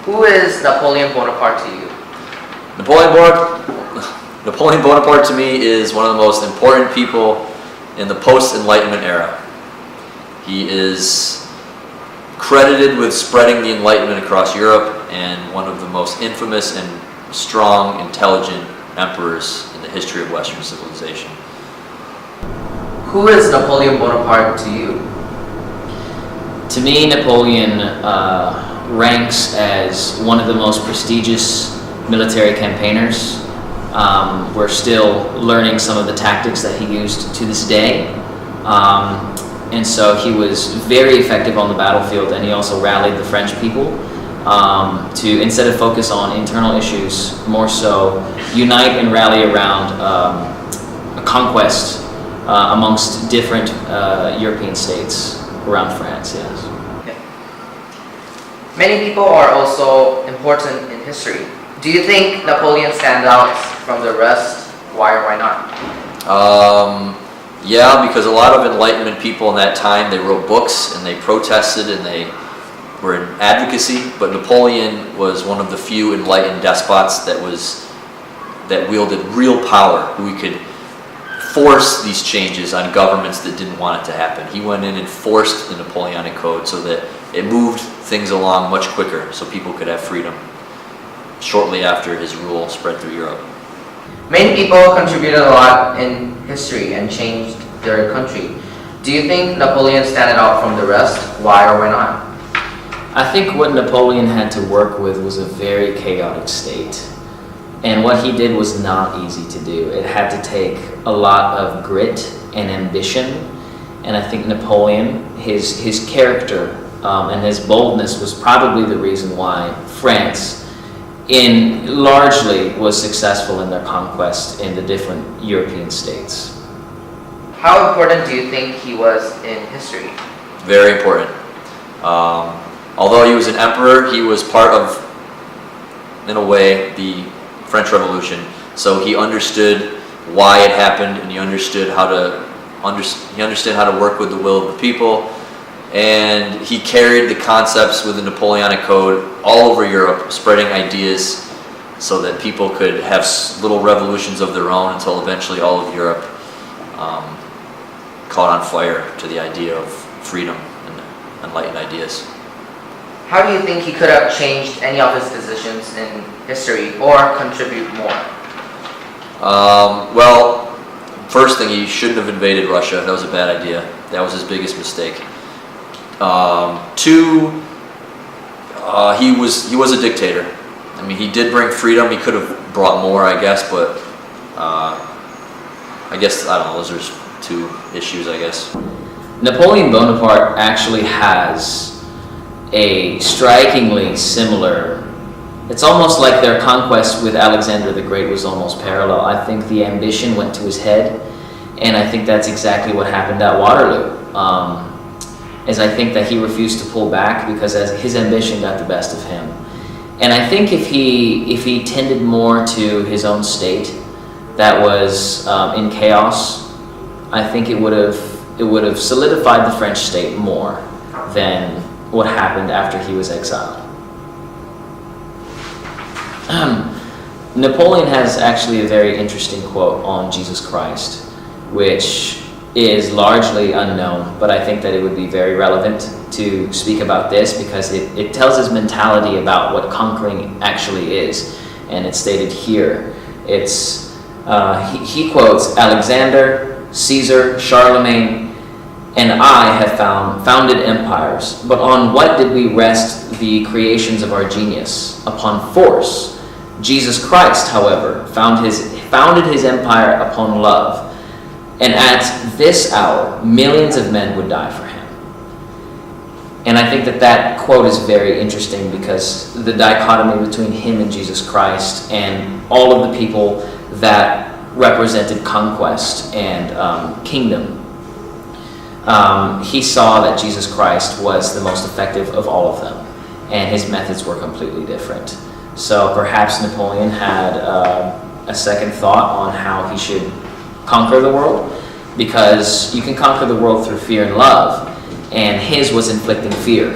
Who is Napoleon Bonaparte to you? Napoleon Bonaparte to me is one of the most important people in the post-Enlightenment era. He is credited with spreading the Enlightenment across Europe and one of the most infamous and strong, intelligent emperors in the history of Western civilization. Who is Napoleon Bonaparte to you? To me, Napoleon ranks as one of the most prestigious military campaigners. We're still learning some of the tactics that he used to this day. And so he was very effective on the battlefield, and he also rallied the French people to, instead of focus on internal issues, more so unite and rally around a conquest amongst different European states around France, yes. Okay. Many people are also important in history. Do you think Napoleon stands out from the rest? Why or why not? Yeah, because a lot of Enlightenment people in that time, they wrote books and they protested and they were in advocacy, but Napoleon was one of the few enlightened despots that wielded real power, who could force these changes on governments that didn't want it to happen. He went in and forced the Napoleonic Code so that it moved things along much quicker so people could have freedom shortly after his rule spread through Europe. Many people contributed a lot in history and changed their country. Do you think Napoleon stands out from the rest? Why or why not? I think what Napoleon had to work with was a very chaotic state. And what he did was not easy to do. It had to take a lot of grit and ambition. And I think Napoleon, his character and his boldness was probably the reason why France largely was successful in their conquest in the different European states. How important do you think he was in history? Very important. Although he was an emperor, he was part of, in a way, the French Revolution. So he understood why it happened, and he understood how to work with the will of the people. And he carried the concepts with the Napoleonic Code all over Europe, spreading ideas so that people could have little revolutions of their own until eventually all of Europe caught on fire to the idea of freedom and enlightened ideas. How do you think he could have changed any of his decisions in history or contribute more? Well, first thing, he shouldn't have invaded Russia. That was a bad idea. That was his biggest mistake. Two, he was a dictator. I mean, he did bring freedom. He could have brought more, I guess, but I guess, I don't know, those are two issues, I guess. Napoleon Bonaparte actually has a strikingly similar, it's almost like their conquest with Alexander the Great was almost parallel. I think the ambition went to his head, and I think that's exactly what happened at Waterloo. As I think that he refused to pull back because his ambition got the best of him. And I think if he tended more to his own state that was in chaos, I think it would have solidified the French state more than what happened after he was exiled. Napoleon has actually a very interesting quote on Jesus Christ, which is largely unknown, but I think that it would be very relevant to speak about this because it tells his mentality about what conquering actually is. And it's stated here. He quotes, "Alexander, Caesar, Charlemagne, and I have founded empires, but on what did we rest the creations of our genius? Upon force. Jesus Christ, however, founded his empire upon love. And at this hour, millions of men would die for him." And I think that quote is very interesting because the dichotomy between him and Jesus Christ and all of the people that represented conquest and kingdom, he saw that Jesus Christ was the most effective of all of them, and his methods were completely different. So perhaps Napoleon had a second thought on how he should conquer the world, because you can conquer the world through fear and love, and his was inflicting fear.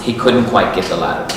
He couldn't quite get the latter.